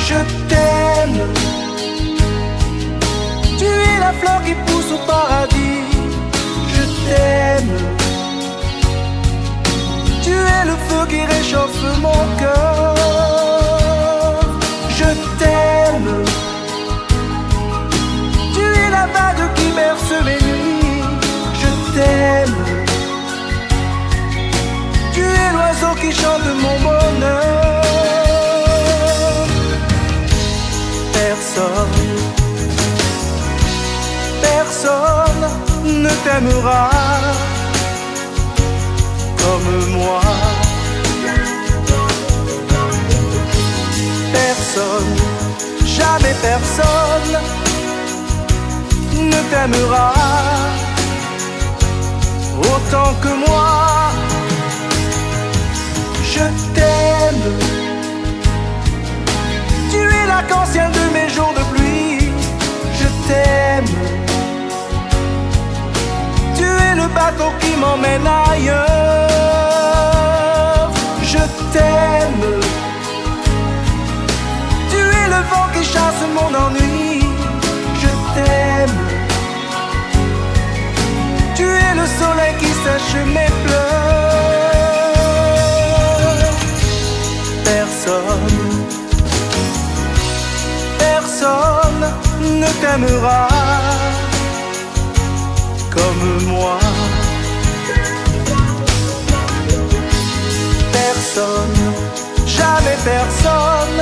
Je t'aime. Tu es la fleur qui pousse au paradis. Je t'aime. Tu es le feu qui réchauffe mon cœur. Je t'aime. Tu es la vague qui berce mes nuits. Je t'aime. Tu es l'oiseau qui chante mon bonheur. Personne ne t'aimera comme moi. Personne, jamais personne ne t'aimera autant que moi. Je t'aime. Tu es l'arc-en-ciel de mes jours de pluie. Je t'aime. Tu es le bateau qui m'emmène ailleurs. Je t'aime. Tu es le vent qui chasse mon ennui. Je t'aime. Tu es le soleil qui sèche mes pleurs. Personne ne t'aimera comme moi. Personne, jamais personne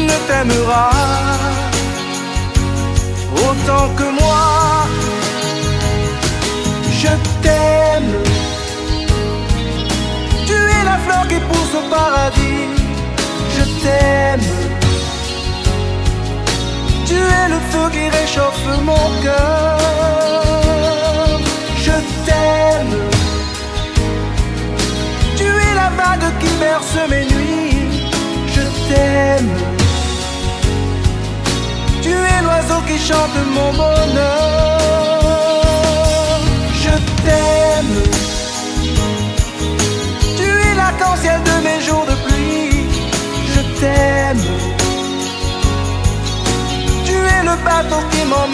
ne t'aimera autant que moi. Je t'aime. Tu es la fleur qui pousse au paradis. Je t'aime. Tu es le feu qui réchauffe mon cœur. Je t'aime. Tu es la vague qui berce mes nuits. Je t'aime. Tu es l'oiseau qui chante mon bonheur. Je t'aime. Tu es l'arc-en-ciel de mes jours de pluie. Je t'aime. Le bateau qui m'emmène